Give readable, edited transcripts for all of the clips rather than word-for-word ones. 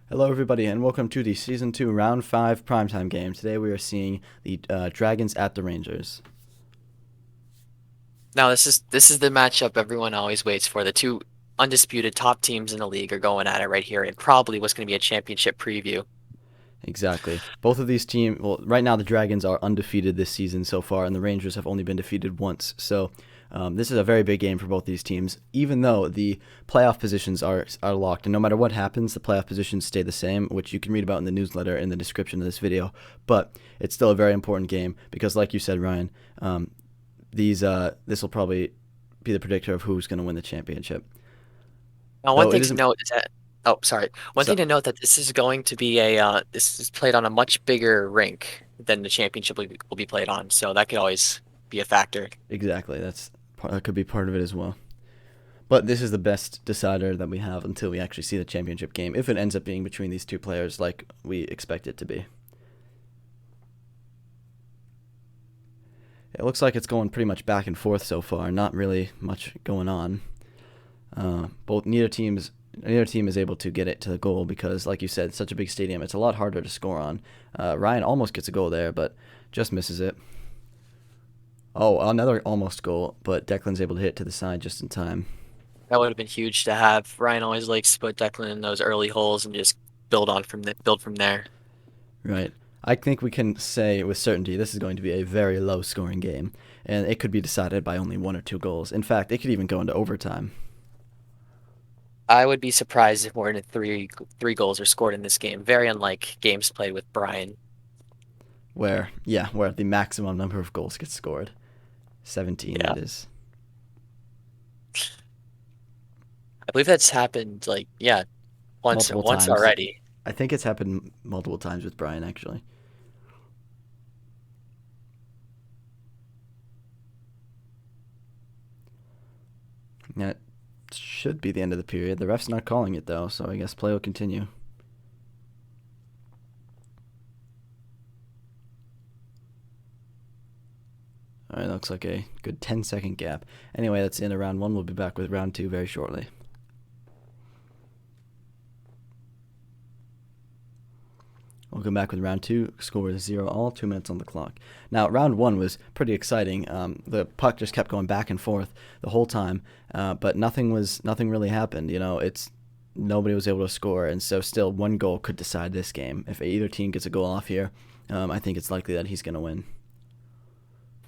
Hello, everybody, and welcome to the Season 2 Round 5 Primetime game. Today we are seeing the Dragons at the Rangers. Now this is the matchup everyone always waits for. The two undisputed top teams in the league are going at it right here, and probably what's going to be a championship preview. Exactly. Both of these teams, well, right now the Dragons are undefeated this season so far, and the Rangers have only been defeated once. So this is a very big game for both these teams, even though the playoff positions are locked. And no matter what happens, the playoff positions stay the same, which you can read about in the newsletter in the description of this video. But it's still a very important game because, like you said, Ryan, this will probably be the predictor of who's going to win the championship. Now, one Though it thing to isn't. note is that sorry. One thing So to note that this is going to be a this is played on a much bigger rink than the championship will be played on, so that could always be a factor. exactly, that could be part of it as well. But this is the best decider that we have until we actually see the championship game, if it ends up being between these two players like we expect it to be. It looks like it's going pretty much back and forth so far. Not really much going on. Both neither team is able to get it to the goal because, like you said, it's such a big stadium. It's a lot harder to score on. Ryan almost gets a goal there, but just misses it. Oh, another almost goal, but Declan's able to hit it to the side just in time. That would have been huge to have. Ryan always likes to put Declan in those early holes and just build from there. Right. I think we can say with certainty this is going to be a very low scoring game, and it could be decided by only one or two goals. In fact, it could even go into overtime. I would be surprised if more than three goals are scored in this game. Very unlike games played with Brian. Where the maximum number of goals gets scored. 17, Yeah, that is. I believe that's happened once Multiple once times. already. I think it's happened multiple times with Brian, actually. That should be the end of the period. The ref's not calling it, though, so I guess play will continue. All right, looks like a good 10-second gap. Anyway, that's the end of round one. We'll be back with round two very shortly. Welcome back with round two. Score is 0-all, 2 minutes on the clock. Now, round one was pretty exciting. The puck just kept going back and forth the whole time, but nothing really happened. It's nobody was able to score, and so still one goal could decide this game. If either team gets a goal off here, I think it's likely that he's going to win.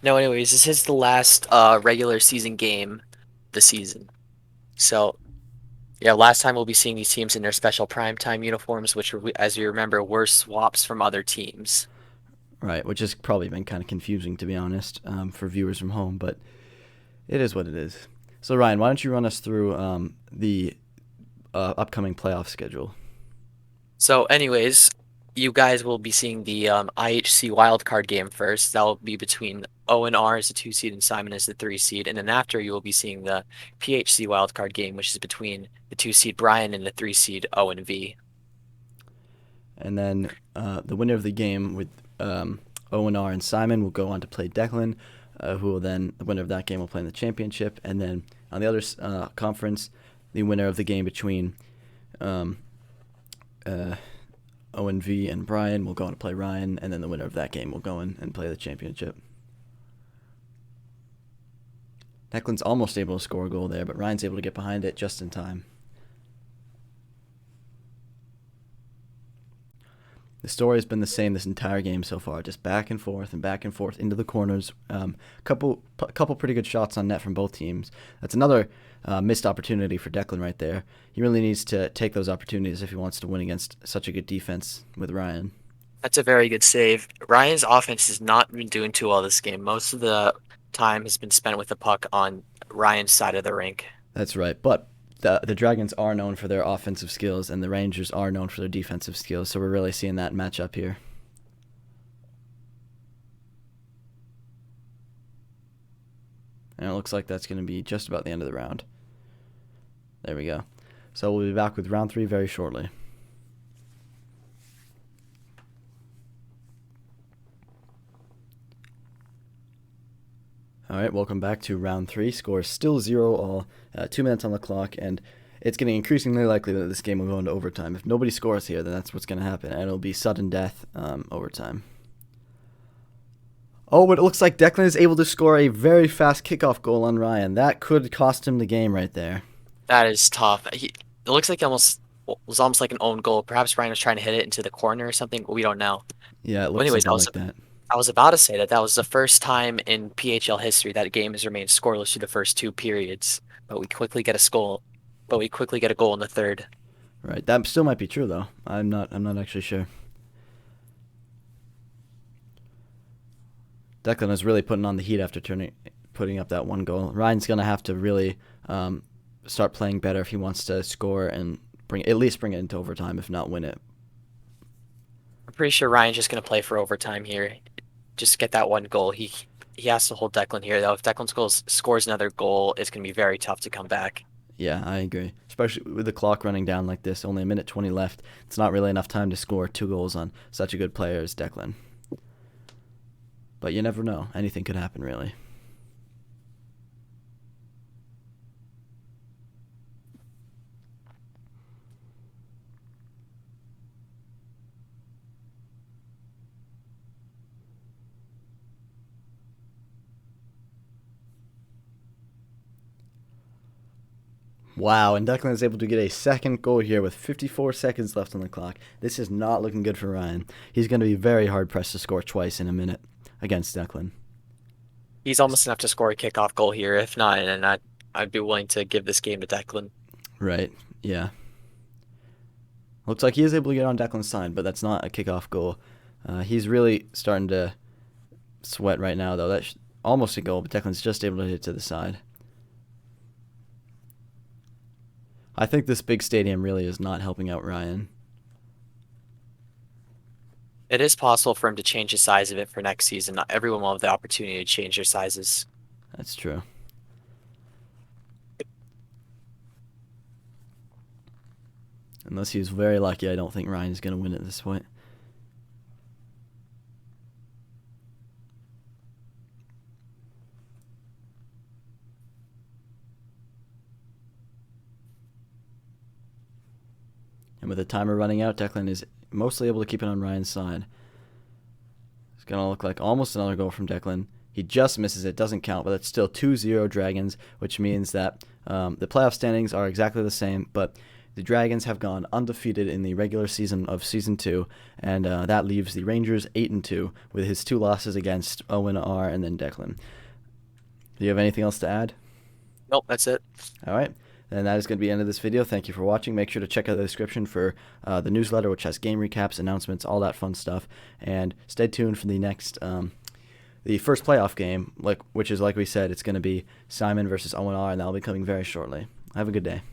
No, anyways, this is the last regular season game this season. So yeah, last time we'll be seeing these teams in their special primetime uniforms, which, as you remember, were swaps from other teams. Right, which has probably been kind of confusing, to be honest, for viewers from home, but it is what it is. So, Ryan, why don't you run us through the upcoming playoff schedule? So, anyways, you guys will be seeing the IHC wildcard game first. That will be between Owen R as the 2 seed and Simon as the 3 seed. And then after, you will be seeing the PHC wildcard game, which is between the 2 seed Brian and the 3 seed Owen V. And then the winner of the game with Owen R and Simon will go on to play Declan, who will then, the winner of that game will play in the championship. And then on the other conference, the winner of the game between um, Owen V and Brian will go on to play Ryan, and then the winner of that game will go in and play the championship. Declan's almost able to score a goal there, but Ryan's able to get behind it just in time. The story has been the same this entire game so far, just back and forth into the corners. Couple pretty good shots on net from both teams. That's another missed opportunity for Declan right there. He really needs to take those opportunities if he wants to win against such a good defense with Ryan. That's a very good save. Ryan's offense has not been doing too well this game. Most of the time has been spent with the puck on Ryan's side of the rink. That's right, but the Dragons are known for their offensive skills, and the Rangers are known for their defensive skills. So we're really seeing that matchup here. And it looks like that's going to be just about the end of the round. There we go. So we'll be back with round three very shortly. All right, welcome back to round three. Score still 0-all, 2 minutes on the clock, and it's getting increasingly likely that this game will go into overtime. If nobody scores here, then that's what's going to happen, and it'll be sudden death overtime. Oh, but it looks like Declan is able to score a very fast kickoff goal on Ryan. That could cost him the game right there. That is tough. It looks like was almost like an own goal. Perhaps Ryan was trying to hit it into the corner or something. We don't know. Yeah, it But looks anyways, something like that. I was about to say that was the first time in PHL history that a game has remained scoreless through the first 2 periods. But we quickly get a goal. But we quickly get a goal in the third. Right, that still might be true though. I'm not actually sure. Declan is really putting on the heat after putting up that one goal. Ryan's gonna have to really start playing better if he wants to score and at least bring it into overtime, if not win it. I'm pretty sure Ryan's just gonna play for overtime here. Just get that one goal. He has to hold Declan here though. If Declan scores another goal, it's gonna be very tough to come back. Yeah, I agree. Especially with the clock running down like this, only a minute 20 left. It's not really enough time to score 2 goals on such a good player as Declan. But you never know. Anything could happen, really. Wow, and Declan is able to get a second goal here with 54 seconds left on the clock. This is not looking good for Ryan. He's going to be very hard-pressed to score twice in a minute against Declan. He's almost enough to score a kickoff goal here. If not, and I'd be willing to give this game to Declan. Right, yeah. Looks like he is able to get on Declan's side, but that's not a kickoff goal. He's really starting to sweat right now, though. That's almost a goal, but Declan's just able to hit it to the side. I think this big stadium really is not helping out Ryan. It is possible for him to change the size of it for next season. Not everyone will have the opportunity to change their sizes. That's true. Unless he's very lucky, I don't think Ryan's going to win at this point. And with the timer running out, Declan is mostly able to keep it on Ryan's side. It's going to look like almost another goal from Declan. He just misses it, doesn't count, but it's still 2-0 Dragons, which means that the playoff standings are exactly the same, but the Dragons have gone undefeated in the regular season of Season 2, and that leaves the Rangers 8-2 with his 2 losses against Owen R and then Declan. Do you have anything else to add? Nope, that's it. All right. And that is going to be the end of this video. Thank you for watching. Make sure to check out the description for the newsletter, which has game recaps, announcements, all that fun stuff. And stay tuned for the next, the first playoff game, which is, like we said, it's going to be Simon versus Owen R, and that'll be coming very shortly. Have a good day.